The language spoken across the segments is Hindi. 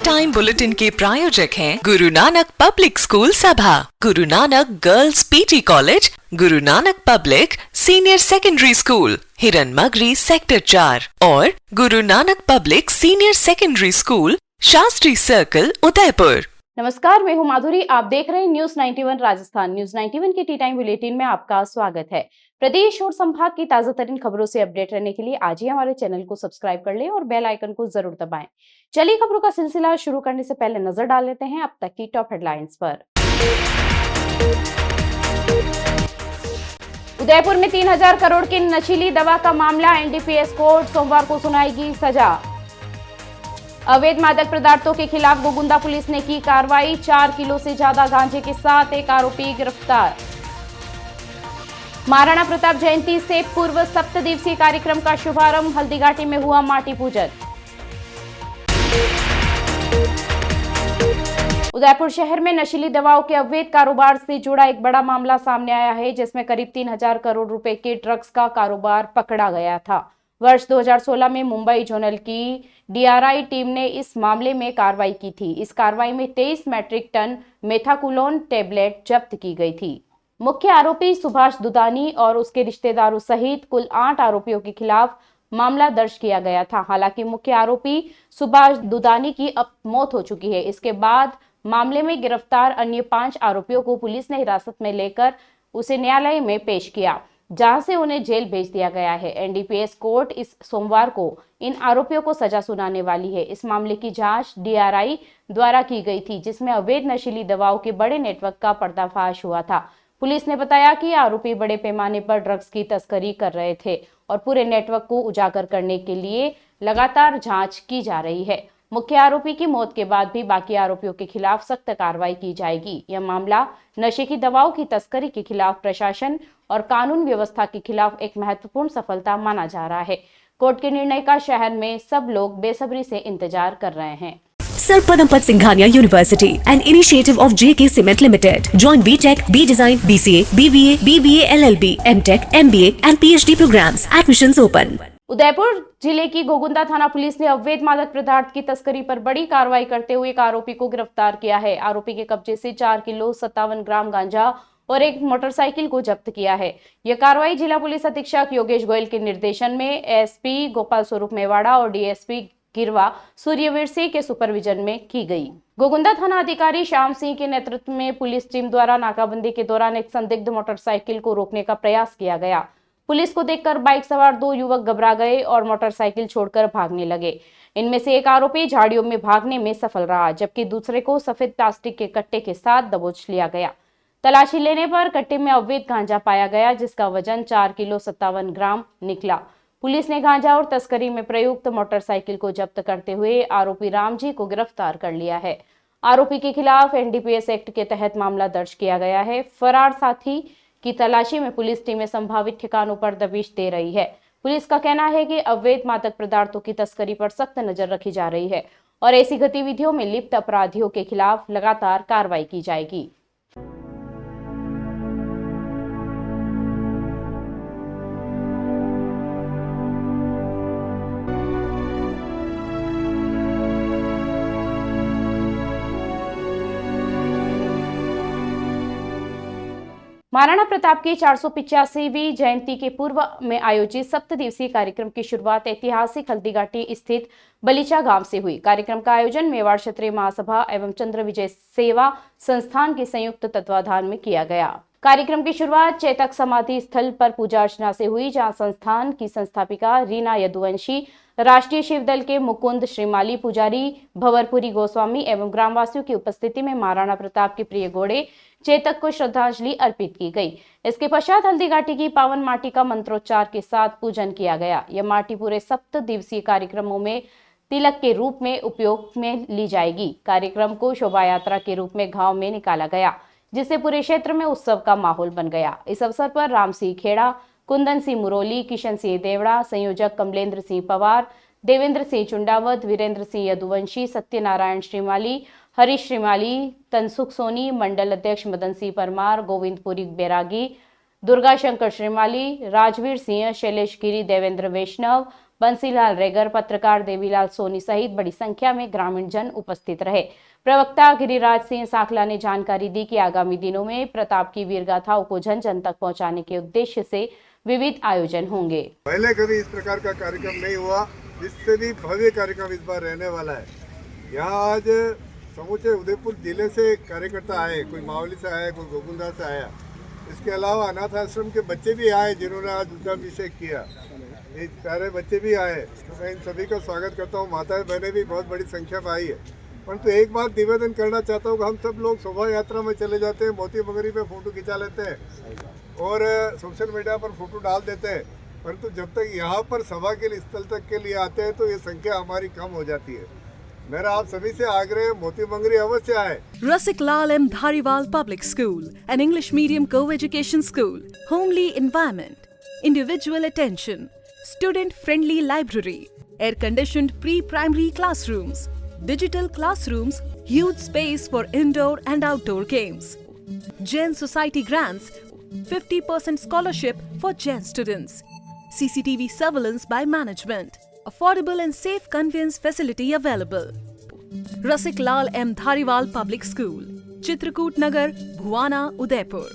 टाइम बुलेटिन के प्रायोजक हैं गुरु नानक पब्लिक स्कूल सभा, Guru Nanak girls PT college, Guru Nanak public senior secondary school, हिरन मगरी सेक्टर 4 और Guru Nanak public senior secondary school, Shastri circle, Udaipur. नमस्कार, मैं हूं माधुरी। आप देख रहे हैं न्यूज 91 राजस्थान। न्यूज 91 के टी टाइम बुलेटिन में आपका स्वागत है। प्रदेश और संभाग की ताजा तरीन खबरों से अपडेट रहने के लिए आज ही हमारे चैनल को सब्सक्राइब कर लें और बेल आइकन को जरूर दबाएं। चलिए खबरों का सिलसिला शुरू करने से पहले नजर डाल लेते हैं अब तक की टॉप हेडलाइंस पर। उदयपुर में 3000 करोड़ की नशीली दवा का मामला, एनडीपीएस कोर्ट सोमवार को सुनाएगी सजा। अवैध मादक पदार्थों के खिलाफ गोगुंदा पुलिस ने की कार्रवाई, 4 किलो से ज्यादा गांजे के साथ एक आरोपी गिरफ्तार। महाराणा प्रताप जयंती से पूर्व 7 दिवसीय कार्यक्रम का शुभारंभ, हल्दीघाटी में हुआ माटी पूजन। उदयपुर शहर में नशीली दवाओं के अवैध कारोबार से जुड़ा एक बड़ा मामला सामने आया है, जिसमें करीब 3000 करोड़ रुपए के ड्रग्स का कारोबार पकड़ा गया था। वर्ष 2016 में मुंबई जोनल की डीआरआई टीम ने इस मामले में कार्रवाई की थी। इस कार्रवाई में 23 मैट्रिक टन मेथाकुलोन टेबलेट जब्त की गई थी। मुख्य आरोपी सुभाष दुदानी और उसके रिश्तेदारों सहित कुल 8 आरोपियों के खिलाफ मामला दर्ज किया गया था। हालांकि मुख्य आरोपी सुभाष दुदानी की अब मौत हो चुकी है। इसके बाद मामले में गिरफ्तार अन्य 5 आरोपियों को पुलिस ने हिरासत में लेकर उसे न्यायालय में पेश किया, जहां से उन्हें जेल भेज दिया गया है। एनडीपीएस कोर्ट इस सोमवार को इन आरोपियों को सजा सुनाने वाली है। इस मामले की जांच डीआरआई द्वारा की गई थी, जिसमें अवैध नशीली दवाओं के बड़े नेटवर्क का पर्दाफाश हुआ था। पुलिस ने बताया कि आरोपी बड़े पैमाने पर ड्रग्स की तस्करी कर रहे थे और पूरे नेटवर्क को उजागर करने के लिए लगातार जांच की जा रही है। मुख्य आरोपी की मौत के बाद भी बाकी आरोपियों के खिलाफ सख्त कार्रवाई की जाएगी। यह मामला नशे की दवाओं की तस्करी के खिलाफ प्रशासन और कानून व्यवस्था के खिलाफ एक महत्वपूर्ण सफलता माना जा रहा है। कोर्ट के निर्णय का शहर में सब लोग बेसब्री से इंतजार कर रहे हैं। Sir Padampat Singhania University, an initiative of JK Cement Limited. Join BTech, B Design, BCA, BBA, BBA, LLB, MTech, MBA and PhD programs. Admissions open. Udaipur जिले की गोगुंदा थाना पुलिस ने अवैध मादक पदार्थ की तस्करी पर बड़ी कार्रवाई करते हुए एक आरोपी को गिरफ्तार किया है। आरोपी के कब्जे से 4 किलो 57 ग्राम गांजा और एक मोटरसाइकिल को जब्त किया है। यह कार्रवाई जिला पुलिस अधीक्षक योगेश गोयल के निर्देशन में एसपी गोपाल स्वरूप मेवाड़ा और डीएसपी गिरवा सूर्यवीर सिंह के सुपरविजन में की गई। गोगुंदा थाना अधिकारी श्याम सिंह के नेतृत्व में पुलिस टीम द्वारा नाकाबंदी के दौरान एक संदिग्ध मोटरसाइकिल को रोकने का प्रयास किया गया। पुलिस को देखकर बाइक सवार 2 युवक घबरा गए और मोटरसाइकिल छोड़कर भागने लगे। इनमें से एक आरोपी झाड़ियों में भागने में सफल रहा, जबकि दूसरे को सफेद प्लास्टिक के कट्टे के साथ दबोच लिया गया। तलाशी लेने पर कट्टे में अवैध गांजा पाया गया, जिसका वजन 4 किलो 57 ग्राम निकला। पुलिस ने गांजा और तस्करी में प्रयुक्त मोटरसाइकिल को जब्त करते हुए आरोपी रामजी को गिरफ्तार कर लिया है। आरोपी के खिलाफ एनडीपीएस एक्ट के तहत मामला दर्ज किया गया है। फरार साथी की तलाशी में पुलिस टीमें संभावित ठिकानों पर दबिश दे रही है। पुलिस का कहना है कि अवैध मादक पदार्थों की तस्करी पर सख्त नजर रखी जा रही है और ऐसी गतिविधियों में लिप्त अपराधियों के खिलाफ लगातार कार्रवाई की जाएगी। महाराणा प्रताप की 485वीं जयंती के पूर्व में आयोजित 7 दिवसीय कार्यक्रम की शुरुआत ऐतिहासिक हल्दीघाटी स्थित बलीचा गांव से हुई। कार्यक्रम का आयोजन मेवाड़ क्षेत्रीय महासभा एवं चंद्र विजय सेवा संस्थान के संयुक्त तत्वाधान में किया गया। कार्यक्रम की शुरुआत चेतक समाधि स्थल पर पूजा अर्चना से हुई, जहां संस्थान की संस्थापिका रीना यदुवंशी, राष्ट्रीय शिवदल के मुकुंद श्रीमाली पुजारी, भंवरपुरी गोस्वामी एवं ग्रामवासियों की उपस्थिति में महाराणा प्रताप के प्रिय घोड़े चेतक को श्रद्धांजलि अर्पित की गई। इसके पश्चात हल्दीघाटी की पावन माटी का मंत्रोच्चार के साथ पूजन किया गया। यह माटी पूरे 7 दिवसीय कार्यक्रमों में तिलक के रूप में उपयोग में ली जाएगी। कार्यक्रम को शोभा यात्रा के रूप में गांव में निकाला गया, जिससे पूरे क्षेत्र में उत्सव का माहौल बन गया। इस अवसर पर राम सिंह खेड़ा, कुंदन सिंह मुरोली, किशन सिंह देवड़ा, संयोजक कमलेंद्र सिंह पवार, देवेंद्र सिंह चुंडावत, वीरेंद्र सिंह यदुवंशी, सत्यनारायण श्रीमाली, हरीश श्रीमाली, तनसुख सोनी, मंडल अध्यक्ष मदन सिंह परमार, गोविंदपुरी बैरागी, दुर्गा शंकर श्रीमाली, राजवीर सिंह, शैलेश गिरी, देवेंद्र वैष्णव, बंसीलाल रेगर, पत्रकार देवीलाल सोनी सहित बड़ी संख्या में ग्रामीण जन उपस्थित रहे। प्रवक्ता गिरिराज सिंह साखला ने जानकारी दी कि आगामी दिनों में प्रताप की वीर गाथाओं को जन जन तक पहुंचाने के उद्देश्य से विविध आयोजन होंगे। पहले कभी इस प्रकार का कार्यक्रम नहीं हुआ, इससे भी भव्य कार्यक्रम इस बार रहने वाला है। यहाँ आज समूचे उदयपुर जिले से कार्यकर्ता आए, कोई मावली से आया, कोई गोकुलदास से आया। इसके अलावा अनाथ आश्रम के बच्चे भी आए जिन्होंने आज रुद्राभिषेक किया। ये प्यारे बच्चे भी आए, तो मैं इन सभी का स्वागत करता हूँ। माताएं बहनें भी बहुत बड़ी संख्या में आई है। परंतु एक बात निवेदन करना चाहता हूँ कि हम सब लोग शोभा यात्रा में चले जाते हैं, मोती मगरी पे फोटो खिंचा लेते हैं और सोशल मीडिया पर फोटो डाल देते हैं, परंतु जब तक यहाँ पर सभा के लिए स्थल तक के लिए आते हैं तो ये संख्या हमारी कम हो जाती है। मेरा आप सभी से आग्रह, मोती मंगरी अवश्य आए। Rasik Lal M. Dhariwal Public School, an English medium co-education school, homely environment, individual attention, student-friendly library, air-conditioned pre-primary classrooms, digital classrooms, huge space for indoor and outdoor games, Jain Society grants, 50% scholarship for Jain students, CCTV surveillance by management. Affordable and safe conveyance facility available. Rasik Lal M. Dhariwal Public School, Chitrakoot Nagar, Bhuwana, Udaipur.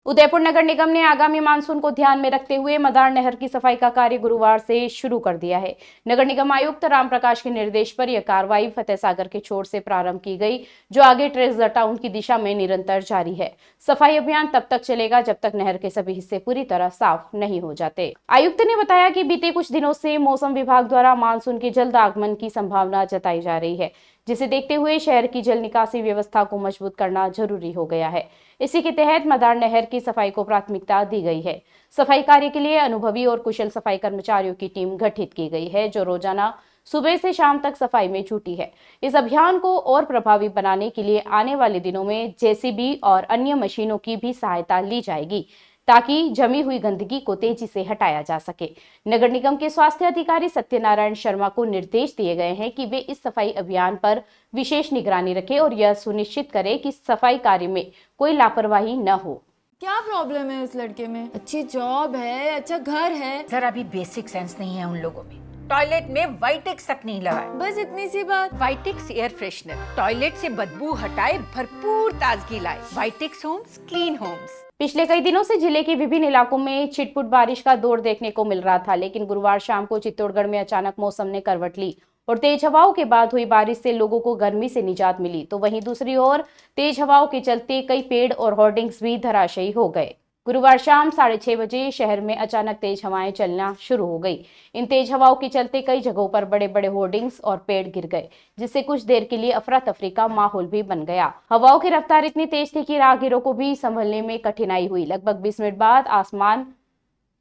Udaipur नगर निगम ने आगामी मानसून को ध्यान में रखते हुए मदार नहर की सफाई का कार्य गुरुवार से शुरू कर दिया है। नगर निगम आयुक्त राम प्रकाश के निर्देश पर यह कार्रवाई फतेह सागर के छोर से प्रारंभ की गई, जो आगे ट्रेस द टाउन की दिशा में निरंतर जारी है। सफाई अभियान तब तक चलेगा जब तक नहर के सभी हिस्से पूरी तरह साफ नहीं हो जाते। आयुक्त ने बताया कि बीते कुछ दिनों से मौसम विभाग द्वारा मानसून के जल्द आगमन की संभावना जताई जा रही है, जिसे देखते हुए शहर की जल निकासी व्यवस्था को मजबूत करना जरूरी हो गया है। इसी के तहत मदार नहर की सफाई को प्राथमिकता दी गई है। सफाई कार्य के लिए अनुभवी और कुशल सफाई कर्मचारियों की टीम गठित की गई है, जो रोजाना सुबह से शाम तक सफाई में जुटी है। इस अभियान को और प्रभावी बनाने के लिए आने वाले दिनों में जेसीबी और अन्य मशीनों की भी सहायता ली जाएगी, ताकि जमी हुई गंदगी को तेजी से हटाया जा सके। नगर निगम के स्वास्थ्य अधिकारी सत्यनारायण शर्मा को निर्देश दिए गए हैं कि वे इस सफाई अभियान पर विशेष निगरानी रखें और यह सुनिश्चित करें कि सफाई कार्य में कोई लापरवाही न हो। क्या प्रॉब्लम है इस लड़के में? अच्छी जॉब है, अच्छा घर है, सर अभी बेसिक सेंस नहीं है उन लोगों में। टॉयलेट में वाइटेक्स तक नहीं लगा है। बस इतनी सी बात। वाइटेक्स एयर फ्रेशनर टॉयलेट से बदबू हटाए, भरपूर ताजगी लाए। वाइटेक्स होम्स, क्लीन होम्स। पिछले कई दिनों से जिले के विभिन्न इलाकों में छिटपुट बारिश का दौर देखने को मिल रहा था, लेकिन गुरुवार शाम को चित्तौड़गढ़ में अचानक मौसम ने करवट ली और तेज हवाओं के बाद हुई बारिश से लोगों को गर्मी से निजात मिली। तो वहीं दूसरी ओर तेज हवाओं के चलते कई पेड़ और होर्डिंग्स भी धराशायी हो गए। गुरुवार शाम 6:30 बजे शहर में अचानक तेज हवाएं चलना शुरू हो गई। इन तेज हवाओं के चलते कई जगहों पर बड़े बड़े होर्डिंग्स और पेड़ गिर गए, जिससे कुछ देर के लिए अफरा तफरी का माहौल भी बन गया। हवाओं की रफ्तार इतनी तेज थी कि राहगीरों को भी संभलने में कठिनाई हुई। लगभग 20 मिनट बाद आसमान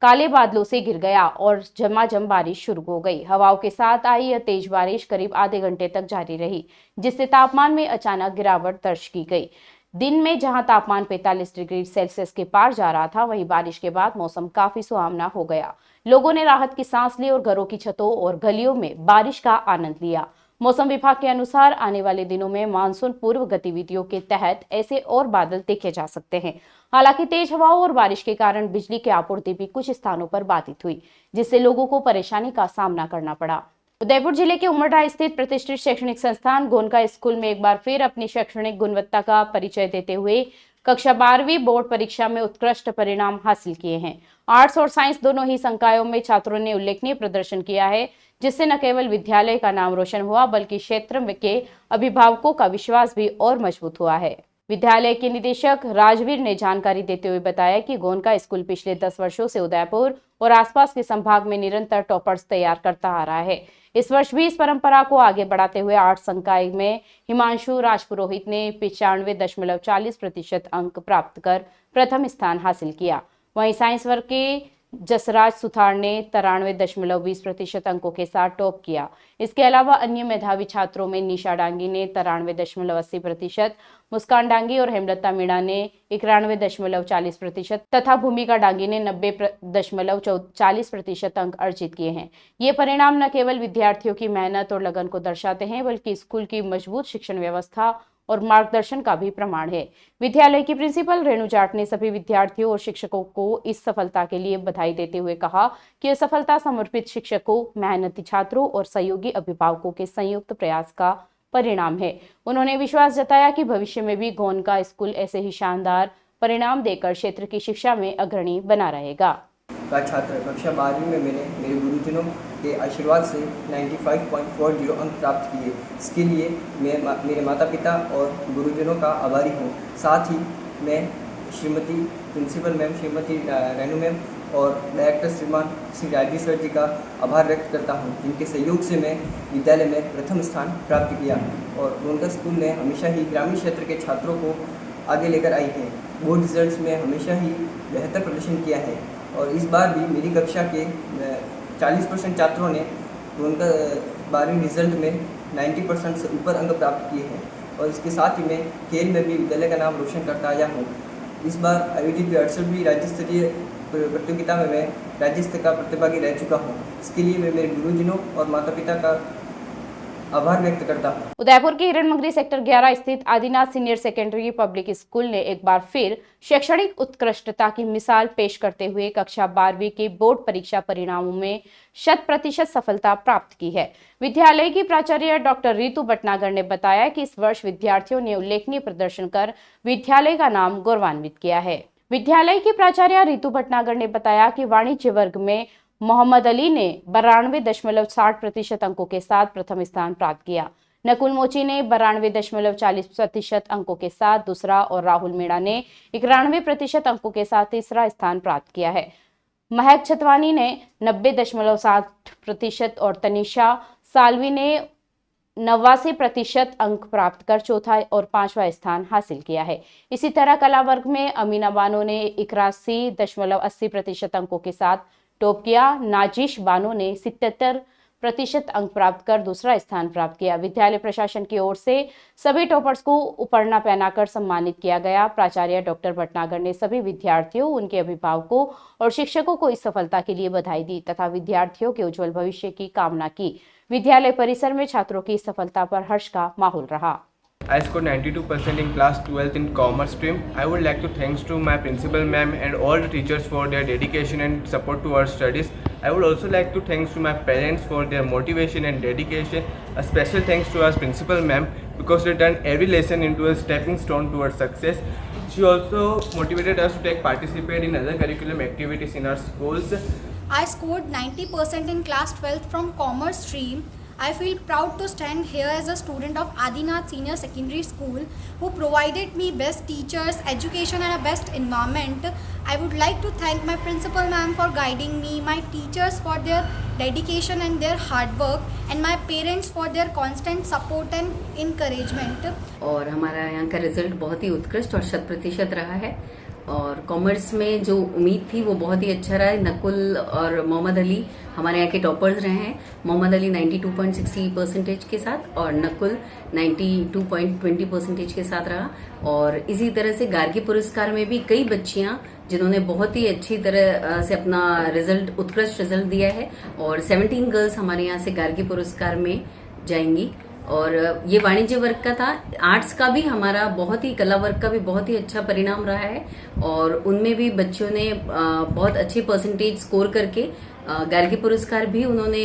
काले बादलों से घिर गया और झमाझम बारिश शुरू हो गई। हवाओं के साथ आई यह तेज बारिश करीब आधे घंटे तक जारी रही, जिससे तापमान में अचानक गिरावट दर्ज की गई। दिन में जहां तापमान 45 डिग्री सेल्सियस के पार जा रहा था, वहीं बारिश के बाद मौसम काफी सुहावना हो गया। लोगों ने राहत की सांस ली और घरों की छतों और गलियों में बारिश का आनंद लिया। मौसम विभाग के अनुसार आने वाले दिनों में मानसून पूर्व गतिविधियों के तहत ऐसे और बादल देखे जा सकते हैं। हालांकि तेज हवाओं और बारिश के कारण बिजली की आपूर्ति भी कुछ स्थानों पर बाधित हुई, जिससे लोगों को परेशानी का सामना करना पड़ा। उदयपुर जिले के उमरढ़ा स्थित प्रतिष्ठित शैक्षणिक संस्थान गोनका स्कूल में एक बार फिर अपनी शैक्षणिक गुणवत्ता का परिचय देते हुए कक्षा 12वीं बोर्ड परीक्षा में उत्कृष्ट परिणाम हासिल किए हैं। आर्ट्स और साइंस दोनों ही संकायों में छात्रों ने उल्लेखनीय प्रदर्शन किया है, जिससे न केवल विद्यालय का नाम रोशन हुआ, बल्कि क्षेत्र में के अभिभावकों का विश्वास भी और मजबूत हुआ है। विद्यालय के निदेशक राजवीर ने जानकारी देते हुए बताया कि गोनका स्कूल पिछले 10 वर्षों से उदयपुर और आसपास के संभाग में निरंतर टॉपर्स तैयार करता आ रहा है। इस वर्ष भी इस परंपरा को आगे बढ़ाते हुए 8 संकाय में हिमांशु राजपुरोहित ने 95.40% अंक प्राप्त कर प्रथम स्थान हासिल किया। वहीं साइंस वर्ग के जसराज सुथार ने 93.20% अंकों के साथ टॉप किया। इसके अलावा अन्य मेधावी छात्रों में निशा डांगी ने 93.80%, मुस्कान डांगी और हेमलता मीणा ने 91.40% तथा भूमिका डांगी ने 90.40% अंक अर्जित किए हैं। ये परिणाम न केवल विद्यार्थियों की मेहनत और लगन को दर्शाते हैं, बल्कि स्कूल की मजबूत शिक्षण व्यवस्था और मार्गदर्शन का भी प्रमाण है। विद्यालय की प्रिंसिपल रेणु जाट ने सभी विद्यार्थियों और शिक्षकों को इस सफलता के लिए बधाई देते हुए कहा कि यह सफलता समर्पित शिक्षकों, मेहनती छात्रों और सहयोगी अभिभावकों के संयुक्त प्रयास का परिणाम है। उन्होंने विश्वास जताया कि भविष्य में भी गोनका स्कूल ऐसे ही शानदार परिणाम देकर क्षेत्र की शिक्षा में अग्रणी बना रहेगा। का छात्र कक्षा 12वीं में मैंने मेरे गुरुजनों के आशीर्वाद से 95.40 अंक प्राप्त किए। इसके लिए मैं मेरे माता पिता और गुरुजनों का आभारी हूँ। साथ ही मैं Shrimati principal ma'am Shrimati Renu ma'am और डायरेक्टर श्रीमान श्री राजीव सर जी का आभार व्यक्त करता हूँ, जिनके सहयोग से मैं विद्यालय में प्रथम स्थान प्राप्त किया। और गोनका स्कूल ने हमेशा ही ग्रामीण क्षेत्र के छात्रों को आगे लेकर आई है। बोर्ड रिजल्ट्स में हमेशा ही बेहतर प्रदर्शन किया है और इस बार भी मेरी कक्षा के 40% छात्रों ने उनका 12वीं रिजल्ट में 90% से ऊपर अंक प्राप्त किए हैं। और इसके साथ ही मैं खेल में भी विद्यालय का नाम रोशन करता आया हूँ। इस बार आयोजित 68वीं राज्य स्तरीय प्रतियोगिता में मैं राज्य स्तर का प्रतिभागी रह चुका हूँ। इसके लिए मैं मेरे गुरुजनों और माता पिता का आभार व्यक्त करता हूं। उदयपुर के हिरणमंगरी सेक्टर 11 स्थित Adinath senior secondary public school ने एक बार फिर शैक्षणिक उत्कृष्टता की मिसाल पेश करते हुए कक्षा 12वीं के बोर्ड परीक्षा परिणामों में 100% सफलता प्राप्त की है। विद्यालय की प्राचार्य डॉक्टर रितु भटनागर ने बताया कि इस वर्ष विद्यार्थियों ने उल्लेखनीय प्रदर्शन कर विद्यालय का नाम गौरवान्वित किया है। विद्यालय की प्राचार्य रितु भटनागर ने बताया कि वाणिज्य वर्ग में मोहम्मद अली ने 92.60% अंकों के साथ प्रथम स्थान प्राप्त किया। नकुल मोची ने 92.40% अंकों के साथ दूसरा और राहुल मीणा ने 91% अंकों के साथ तीसरा स्थान प्राप्त किया है। महक छतवानी ने 90.60% और तनिषा सालवी ने 89% अंक प्राप्त कर चौथा और पांचवा स्थान हासिल किया है। इसी तरह कला वर्ग में अमीना बानो ने 81.80% अंकों के साथ टॉप किया। नाजिश बानो ने 77% अंक प्राप्त कर दूसरा स्थान प्राप्त किया। विद्यालय प्रशासन की ओर से सभी टॉपर्स को उपरना पहनाकर सम्मानित किया गया। प्राचार्य डॉक्टर भटनागर ने सभी विद्यार्थियों, उनके अभिभावकों और शिक्षकों को इस सफलता के लिए बधाई दी तथा विद्यार्थियों के उज्जवल भविष्य की कामना की। विद्यालय परिसर में छात्रों की सफलता पर हर्ष का माहौल रहा। I scored 92% in class 12th in commerce stream. I would like to thanks to my principal ma'am and all the teachers for their dedication and support to our studies. I would also like to thanks to my parents for their motivation and dedication. A special thanks to our principal ma'am because they turned every lesson into a stepping stone towards success. She also motivated us to participate in other curriculum activities in our schools. I scored 90% in class 12th from commerce stream. I feel proud to stand here as a student of Adinath Senior Secondary School who provided me best teachers, education and a best environment. I would like to thank my principal ma'am for guiding me, my teachers for their dedication and their hard work and my parents for their constant support and encouragement. और हमारा यहाँ का रिजल्ट बहुत ही उत्कृष्ट और 100% रहा है और कॉमर्स में जो उम्मीद थी वो बहुत ही अच्छा रहा है। नकुल और मोहम्मद अली हमारे यहाँ के टॉपर्स रहे हैं। मोहम्मद अली 92.60% के साथ और नकुल 92.20% के साथ रहा। और इसी तरह से गार्गी पुरस्कार में भी कई बच्चियां जिन्होंने बहुत ही अच्छी तरह से अपना रिजल्ट उत्कृष्ट रिजल्ट दिया है और 17 गर्ल्स हमारे यहाँ से गार्गी पुरस्कार में जाएंगी। और ये वाणिज्य वर्ग का था। आर्ट्स का भी हमारा बहुत ही, कला वर्ग का भी बहुत ही अच्छा परिणाम रहा है और उनमें भी बच्चों ने बहुत अच्छी परसेंटेज स्कोर करके गार्गी पुरस्कार भी उन्होंने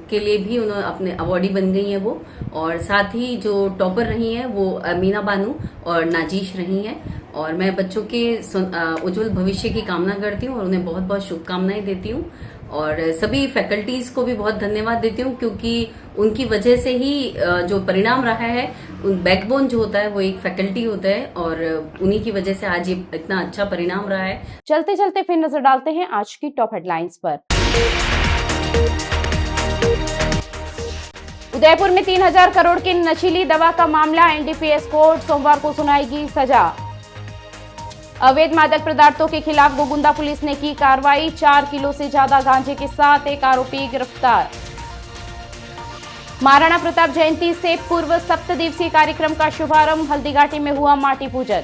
के लिए भी उन्होंने अपने अवॉर्डी बन गई हैं वो। और साथ ही जो टॉपर रही हैं वो अमीना बानू और नाजिश रही हैं। और मैं बच्चों के उज्जवल भविष्य की कामना करती हूँ और उन्हें बहुत बहुत शुभकामनाएं देती हूँ। और सभी फैकल्टीज को भी बहुत धन्यवाद देती हूँ क्योंकि उनकी वजह से ही जो परिणाम रहा है, उन बैकबोन जो होता है वो एक फैकल्टी होता है और उन्हीं की वजह से आज ये इतना अच्छा परिणाम रहा है। चलते चलते फिर नजर डालते हैं आज की टॉप हेडलाइंस पर। उदयपुर में 3000 करोड़ की नशीली दवा का मामला, एनडीपीएस कोर्ट सोमवार को सुनाएगी सजा। अवैध मादक पदार्थों के खिलाफ गोगुंदा पुलिस ने की कार्रवाई, 4 किलो से ज्यादा गांजे के साथ एक आरोपी गिरफ्तार। महाराणा प्रताप जयंती से पूर्व 7 दिवसीय कार्यक्रम का शुभारंभ, हल्दीघाटी में हुआ माटी पूजन।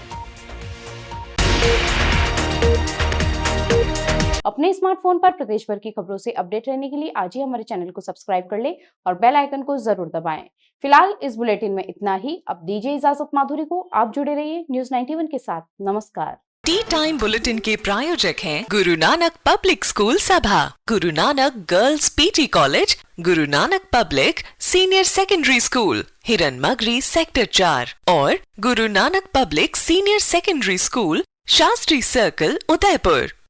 अपने स्मार्टफोन पर प्रदेश भर की खबरों से अपडेट रहने के लिए आज ही हमारे चैनल को सब्सक्राइब कर ले और बेल आइकन को जरूर दबाएं। फिलहाल इस बुलेटिन में इतना ही। अब दीजिए इजाजत माधुरी को। आप जुड़े रहिए न्यूज़ 91 के साथ। नमस्कार। टी टाइम बुलेटिन के प्रायोजक हैं गुरु नानक पब्लिक स्कूल सभा, Guru Nanak girls PT college, Guru Nanak public senior secondary school, हिरन मगरी सेक्टर 4 और Guru Nanak public senior secondary school, Shastri circle, Udaipur.